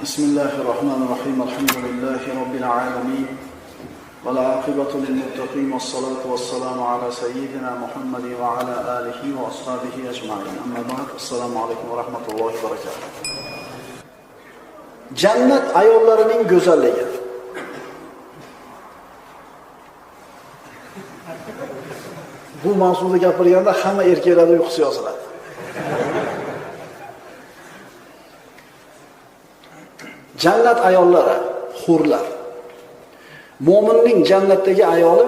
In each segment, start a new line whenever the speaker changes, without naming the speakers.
Bismillahirrahmanirrahim. Alhamdulillahi rabbil alamin. Vel aqibatu lil muttaqin ve salatu vesselamu ala seyyidina Muhammed ve ala alihi ve ashabihi ecmaîn. Amma ba'd. Assalomu alaykum ve rahmetullohi ve berekatuh. Cennet ayollarining go'zalligi. Bu mavzuda gapirganda hamma erkaklarning uyqusi yoziladi. Jannat ayollari, hurlar. Mo'minning jannatdagi ayoli,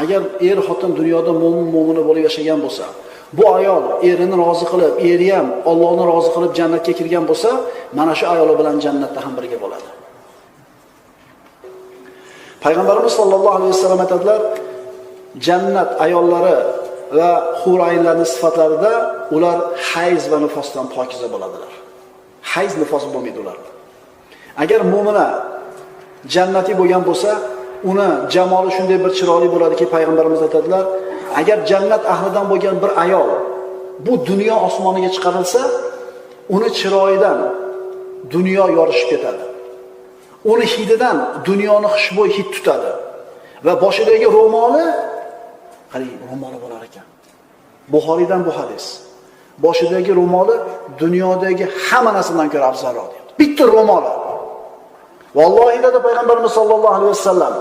agar er xotin dunyoda mo'mina bo'lib yashagan bo'lsa, bu ayol erini rozi qilib, eri ham Allohni rozi qilib jannatga kirgan bo'lsa, mana shu ayoli bilan jannatda ham birga bo'ladi. Payg'ambarimiz sollallohu alayhi vasallam aytadilar, jannat ayollari va hur ayollarning sifatlarida ular hayz va nifosdan pokiza bo'ladilar. Hayz nifos bo'lmaydi ularda. Agar mo'mina jannati bo'lgan bo'lsa, uni jamoli shunday bir chiroyli bo'ladiki, payg'ambarimiz aytadilar, agar jannat ahlidan bo'lgan bir ayol bu dunyo osmoniga chiqarilsa, uni chiroyidan dunyo yorishib ketadi. Uni hididan dunyoni xushbo'y hid tutadi va boshidagi ro'moli, qarang, ro'moli bo'lar ekan. Buxoriydan bu hadis. Boshidagi ro'moli dunyodagi hamma narsadan ko'ra afzalroq deydi. Bitta ro'moli. Vallohi dedi payg'ambarimiz sollallohu alayhi vasallam,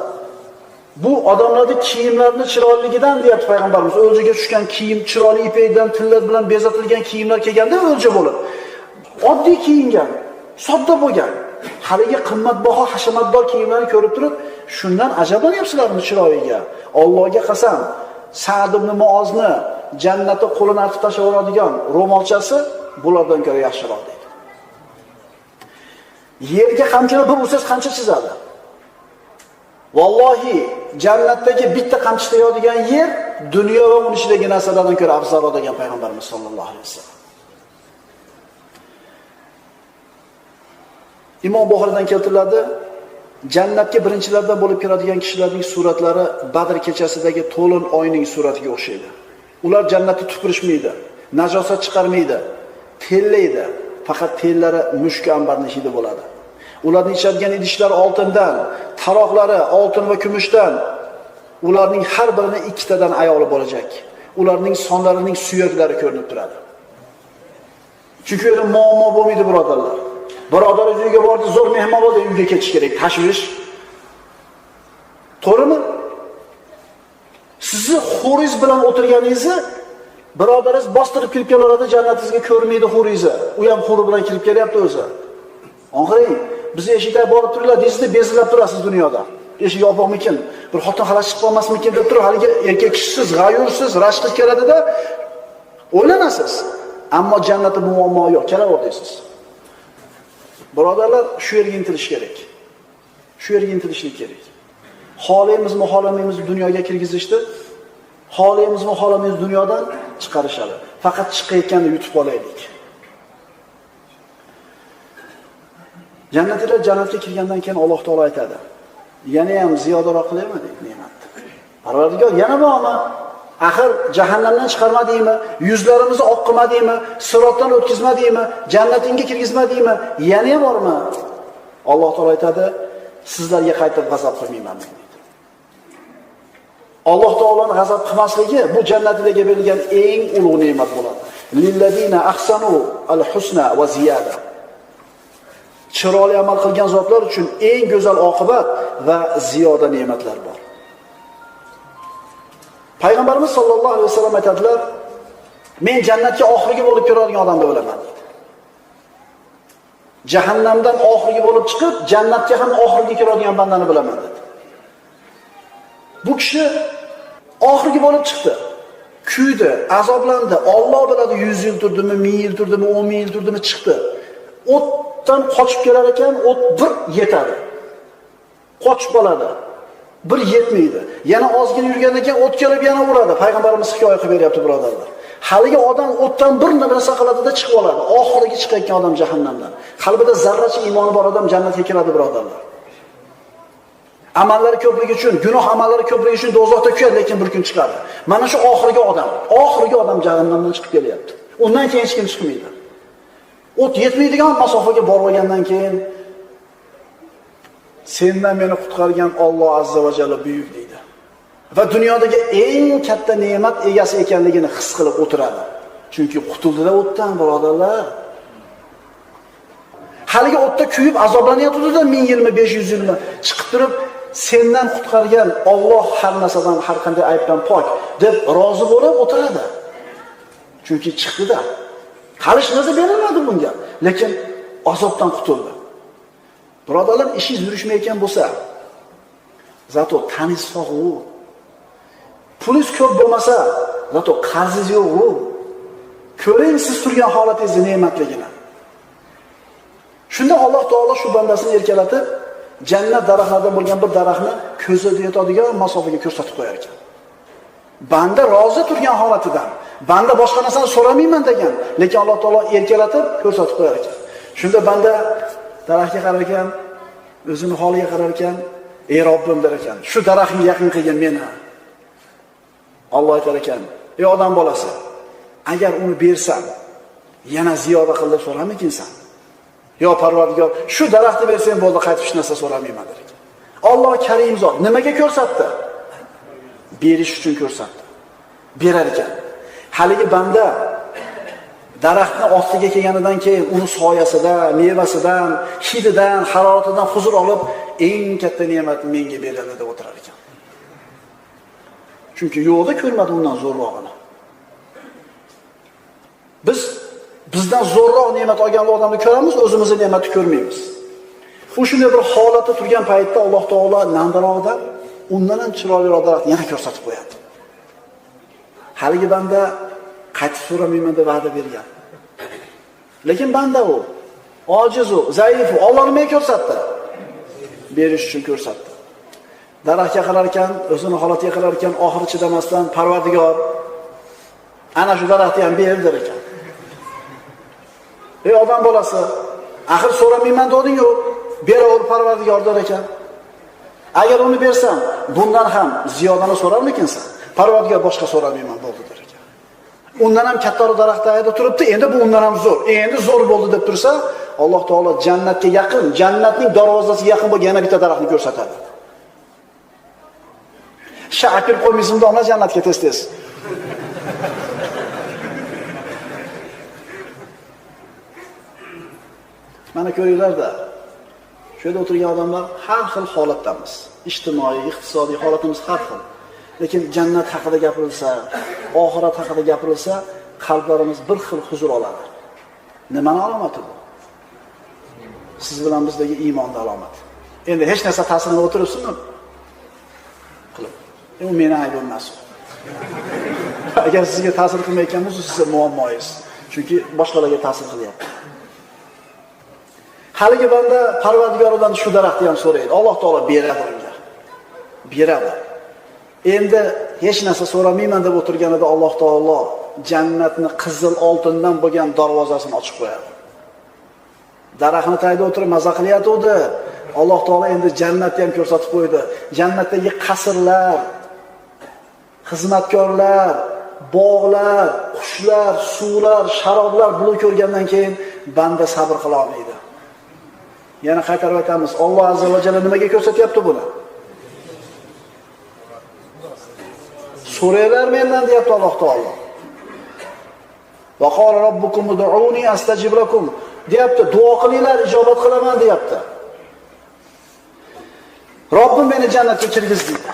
bu odamlarning kiyimlarini chiroyligidan deyapti payg'ambarimiz. O'ljaga tushgan kiyim, chiroyli ipakdan, tillar bilan bezatilgan kiyimlar kelganda o'lja bo'lib, oddiy kiyingan, sodda bo'lgan, haligi qimmatbaho hashamatdor kiyimlarni ko'rib turib, shundan ajablanyapsizlarmi chiroyiga? Allohga qasam, Sa'd ibn Muozni jannatda qo'lini artib tashlab ro'molchasi bulardan ko'ra yaxshiroq deydi. Yerga qamchini bir ursangiz qancha chizadi? Vallohi jannatdagi bitta qamchi tegadigan yer dunyo va uning ichidagi narsalardan ko'ra afzalroq degan payg'ambarimiz sollallohu alayhi vasallam. Imom Buxoriydan keltiriladi, jannatga birinchilardan bo'lib kiradigan kishilarning suratlari Badr kechasidagi to'lin oyning suratiga o'xshaydi. Ular jannatni tupurishmaydi, najosat chiqarmaydi, tellaydi. Faqat tellari mushk ambarning hidi bo'ladi. Ularning ichadigan idishlari oltindan, taroqlari oltin va kumushdan. Ularning har birini ikkitadan ayoli bo'lacak. Ularning sonlarining suyaklari ko'rinib turadi. Chunki o'zi muammo bo'lmaydi, birodarlar. Birodar uyiga bordi, zo'r mehmon bo'ldi, uyga ketish kerak, tashvish. To'g'rimi? Sizni xuriz bilan o'tirganingizni birodaringiz bostirib kirib keladi, jannatingizga ko'rmaydi xurizni. U ham xuri bilan kirib kelyapti o'zi. Oxiring, biz eshikda borib turlar, deysizda bezilab turasiz dunyoda. Eshik yopiqmikin, bir xotin xalas chiqib qolmasmikin deb turib, haligi erkak kishisiz, g'ayursiz, rashqi keladida o'ylanasiz. Ammo jannatda bu muammo yo'q, kelaver deysiz. Birodarlar, shu yerga intilish kerak. Shu yerga intilishlik kerak. Xohlaymizmi, xohlamaymizmi dunyoga kirgizishdi. Xohlaymizmi, xohlamaymiz dunyodan chiqarishadi. Faqat chiqayotganda yutib olaylik. Jannatlar jannatga kirgandan keyin Alloh taolo aytadi, yana ham ziyodaroq qilaymi deb ne'matni. Parvardigor, yana bormi? Axir jahannamdan chiqarmadingmi? Yuzlarimizni oq qilmadingmi? Sirotdan o'tkazmadingmi? Jannatingga kirgizmadingmi? Yana ham bormi? Alloh taolo aytadi, sizlarga qaytib g'azab qilmayman deydi. Alloh taoloning g'azab qilmasligi bu jannatlarga berilgan eng ulug' ne'mat bo'ladi. Lilladina ahsanu al-husna va ziyada. Chiroyli amal qilgan zotlar uchun eng go'zal oqibat va ziyoda ne'matlar bor. Payg'ambarimiz sollallohu alayhi vasallam aytadilar, men jannatga oxirgi bo'lib kiradigan odam bo'laman dedi. Jahannamdan oxirgi bo'lib chiqib, jannatga ham oxirgi kiradigan bandani bilaman dedi. Bu kishi oxirgi bo'lib chiqdi. Kuydi, azoblandi. Alloh biladi 100 yil turdimi, 1000 yil turdimi, 10 ming yil turdimi chiqdi. O'tdan qochib kelar ekan, o't bir yetadi. Qochib qoladi. Bir yetmaydi. Yana ozgina yurgandan keyin o't kelib yana uradi. Payg'ambarimiz hikoya qilib beryapti, birodarlar. Haligi odam o'tdan bir narsa qiladida chiqib oladi. Oxiriga chiqayotgan odam jahannamdan. Qalbida zarracha iymoni bor odam jannatga kiradi, birodarlar. Amallari ko'pligi uchun, gunoh amallari ko'pligi uchun do'zaxda kuyadi, lekin bir kun chiqadi. Mana shu oxirgi odam jahannamdan chiqib kelyapti. Undan keyin hech kim chiqmaydi. O't yetmaydigan masofaga borib olgandan keyin sendan meni qutqargan Alloh azza va jalla buyuk deydi. Va dunyodagi eng katta ne'mat egasi ekanligini his qilib o'tiradi. Chunki qutuldida o'tdan, birodarlar. Haligi o'tda kuyib azoblanyapti-da 1000 yilmi, 500 yilmi chiqib turib, sendan qutqargan Alloh har narsadan, har qanday aybdan pok deb rozi bo'lib o'tiradi. Chunki chiqdi-da. Halish narsa berilmadi bunga, lekin azobdan qutuldi. Birodarlar, ishingiz yurishmayotgan bo'lsa, zato taniz sog'u. Pulingiz ko'p bo'lmasa, zato qarzingiz yo'q-ku. Ko'ring siz turgan holatingizni ne'matligini. Shunda Alloh taolo shu bandasini erkalatib, jannat daraxtlaridan bo'lgan bir daraxtni ko'zida yetadigan masofaga ko'rsatib qo'yar ekan. Banda rozi turgan holatidan, banda boshqa narsani so'ramayman degan, lekin Alloh taolo erkalatib ko'rsatib qo'yar ekan. Shunda banda daraxtga qarar ekan, o'zini holiga qarar ekan, "Ey Robbim" der ekan, "Shu daraxtni yaqin qilgin meni." Alloh aytar ekan, "Ey odam bolasi, agar uni bersam, yana ziyoda qil deb so'ramikinsan? Yo Parvardigor, shu daraxtni bersang bo'ldi, qaytib hech narsa so'ramayman" der ekan. Alloh Karim zot nimaga ko'rsatdi? Berish uchun ko'rsatdi. Berar ekan. Haligi banda daraxtning ostiga kelganidan keyin uni soyasidan, mevasidan, hididan, haroratidan huzur olib, eng katta ne'matni menga beradi deb o'tirar ekan. Chunki yo'qda ko'rmadi undan zo'rrog'ini. Bizdan zo'rroq ne'mat olgan odamni ko'ramiz, o'zimizni ne'matni ko'rmaymiz. U shunday bir holatda turgan paytda Alloh taolo nandaroqdan undan ham chiroyliroq daraxt yana ko'rsatib qo'yadi. Haligi banda qaytib so'ramayman deb va'da bergan. Lekin banda u, ojiz u, zaif u. Alloh nimaga ko'rsatdi? Berish uchun ko'rsatdi. Daraxtga qarar ekan, o'zini holatiga qarar ekan, oxiri chidamasdan Parvardigor ana shu daraxtni ham ber der ekan. Ey odam bolasi, axir so'ramayman deding-ku, beraver Parvardigor der ekan. Agar uni bersam, bundan ham ziyodani so'rarmikinsan? Parvardigor boshqa so'ramayman bo'ldi der ekan. Undan ham kattaroq daraxtda ayda turibdi, endi bu undan ham zo'r. Endi zo'r bo'ldi deb tursa, Alloh taolo jannatga yaqin, jannatning darvozasiga yaqin bo'lgan yana bitta daraxtni ko'rsatadi. Shakir qo'ymaysizmi ona jannatga tez-tez. Mana ko'ringlar-da. Shu yerda o'tirgan odamlar har xil holatdamiz. Ijtimoiy, iqtisodiy holatimiz har xil. Lekin jannat haqida gapirilsa, oxirat haqida gapirilsa, qalblarimiz bir xil huzur oladi. Nimaning alomati bu? Siz bilan bizdagi iymonning alomati. Endi hech narsa ta'sirini o'tiribsizmi? Qilib. Bu meni aybim emas. Agar sizga ta'sir qilmayotgan bo'lsa, sizning muammoingiz. Chunki boshqalarga ta'sir qilyapti. Haligi banda Parvardigoridan shu daraxtni ham so'raydi. Alloh taolo beradi unga. Beradi. Endi hech narsa so'ramayman deb o'tirganida Alloh taolo jannatni qizil oltindan bo'lgan darvozasini ochib qo'yadi. Daraxtni tagida o'tirib maza qilyotdi. Alloh taolo endi jannatni ham ko'rsatib qo'ydi. Jannatdagi qasrlar, xizmatkorlar, bog'lar, qushlar, suvlar, sharoblar buni ko'rgandan keyin banda sabr qila olmaydi. Yana qaytarib aytamiz, Alloh azza va jalla nimaga ko'rsatyapti buni? So'raylar mendan deyapti Alloh taolo. Va qala robbukum ud'uni astajib lakum deyapti, duo qilinglar, ijobat qilaman deyapti. Robbim meni jannatga kirgiz deydi.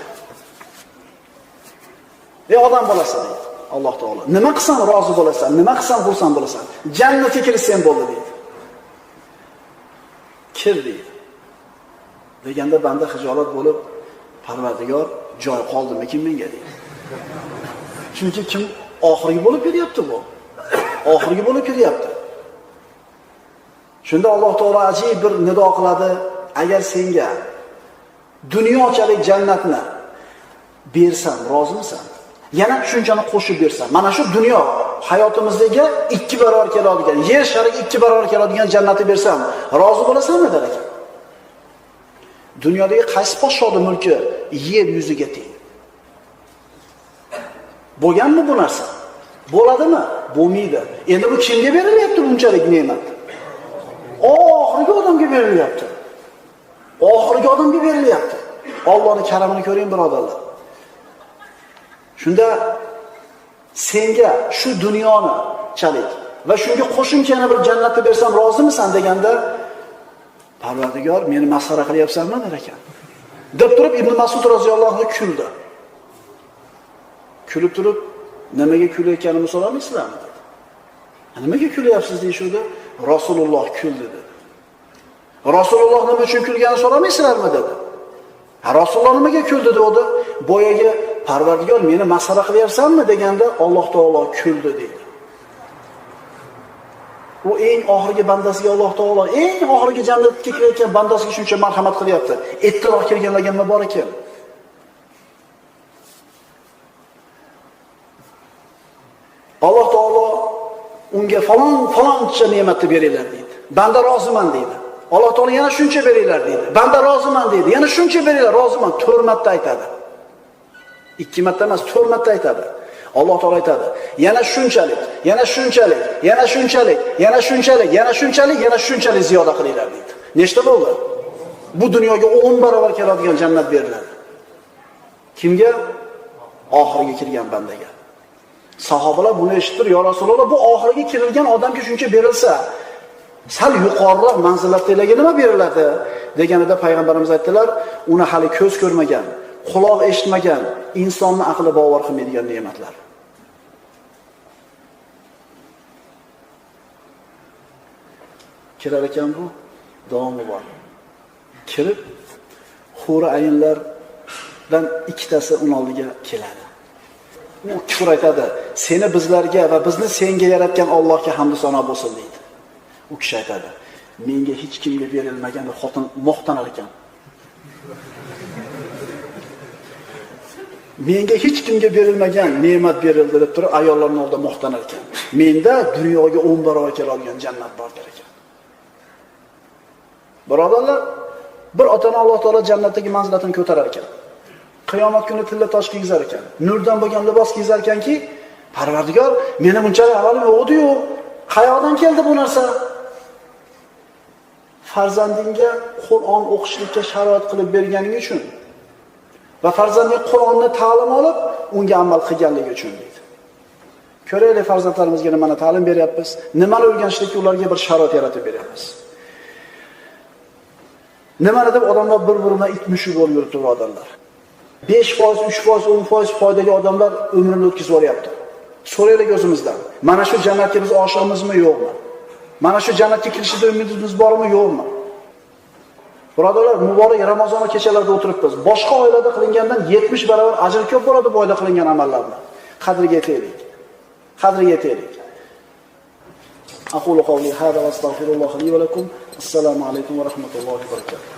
Ey odam bolasi deydi Alloh taolo. Nima qilsam rozi bo'lasan, nima qilsam xursand bo'lasan, jannatga kirsan bo'ldi deydi. Kir deydi. Deganda banda xijolat bo'lib, Parvardigor joy qoldimikin menga deydi. Chunki kim oxirgi bo'lib kelyapti bu? Oxirgi bo'lib kelyapti. Shunda Alloh taolo ajib bir nido qiladi, agar senga dunyochalik jannatni bersam, rozimisan? Yana shunchani qo'shib bersam, mana shu dunyo hayotimizga 2 barobar keladigan, yer shariga 2 barobar keladigan jannatni bersam, rozi bo'lasanmi der ekan. Dunyodagi qaysi podshoning mulki yer yuziga teng? Bo'lganmi bu narsa? Bo'ladimi? Bo'lmaydi. Endi bu kimga berilyapti bunchalik ne'mat? oxirgi odamga berilyapti. Oxirgi odamga berilyapti. Allohning karamini ko'ring, birodarlar. Shunda senga shu dunyoni chalik va shunga qo'shimcha yana bir jannatni bersam rozimisan deganda, Parvardigor, meni masxara qilyapsanmi der ekan. Deb turib Ibn Mas'ud roziyallohu anhu kuldi. Kulib turib, nimaga kulayotganimni so'ramaysizlarmi dedi. Nimaga kulyapsiz deyishdi? Rasululloh kuldi dedi. Rasululloh nima uchun kulganini so'ramaysizlarmi dedi. Rasululloh nimaga kuldi dedi. Boyaga Parvardigor, meni masxara qilyapsanmi deganda Alloh taolo kuldi dedi. U eng oxirgi bandasiga Alloh taolo eng oxirgi jannatga kirayotgan bandasiga shuncha marhamat qilyapti. Ittiroq kelganlarga nima bor ekan? Alloh taolo unga faloncha ne'matni beringlar deydi. Banda roziman deydi. Alloh taolo yana shuncha beringlar deydi. Banda roziman deydi. Yana shuncha beringlar, roziman. 4 marta aytadi. 2 marta emas, 4 marta aytadi. Alloh taolo aytadi, yana shunchalik, yana shunchalik, yana shunchalik, yana shunchalik, yana shunchalik, yana shunchalik ziyoda qilinglar deydi. Nechta bo'ldi? Bu dunyoga 10 barobar keladigan jannat beriladi. Kimga? Oxirgi kirgan bandaga. Sahobalar buni eshitib, "Ya Rasululloh, bu oxirgi kirilgan odamga shuncha berilsa, sal yuqoriroq manzillatdagilarga nima beriladi?" deganida payg'ambarimiz aytdilar, "Uni hali ko'z ko'rmagan, quloq eshitmagan, insonni aqli bovar qilmaydigan ne'matlar." Kirar ekan bu, davomi bor. Kirib, huri ayinlardan ikkitasi uning oldiga keladi. U kufr aytadi, "Seni bizlarga va bizni senga yaratgan Allohga hamd sano bo'lsin" deydi. U kishi aytadi, "Menga hech kimga berilmagan bir xotin maqtanar ekan. Menga hech kimga berilmagan ne'mat berildi" deb turib ayollarning oldida maqtanar ekan. "Menda dunyoga 10 barobar keladigan jannat bor" der ekan. Birodarlar, bir otani Alloh taolo jannatdagi manzilatini ko'tarar ekan. Qiyomat kuni tilla tosh kiygizar ekan. Nurdan bo'lgan libos kiygizar ekanki, Parvardigor, meni bunchalik avalim yo'qdi-yu, qayoqdan keldi bu narsa? Farzandingga Qur'on o'qishlikka sharoit qilib berganing uchun va farzanding Qur'onni ta'lim olib, unga amal qilganligi uchun deydi. Ko'raylik, farzandlarimizga nimani ta'lim beryapmiz, nimani o'rganishlikka ularga bir sharoit yaratib beryapmiz. Nimani deb odamlar bir-biridan itmushi bo'lib yuribdi, birodarlar. 5%, 3%, 10% foydali odamlar umrini o'tkazib yuboryapti. So'raylik o'zimizdan. Mana shu jannatga biz oshiqmizmi, yo'qmi? Mana shu jannatga kirishda umidimiz bormi, yo'qmi? Birodarlar, muborak Ramazon kechalarida o'tiribmiz. Boshqa oilada qilingandan 70 barobar ajr ko'p bo'ladi bu oyda qilingan amallarni. Qadriga yetaylik. Qadriga yetaylik. Aqulu qawli hada va astagfirulloh li va lakum. Assalomu alaykum va rahmatullohi va barakatuh.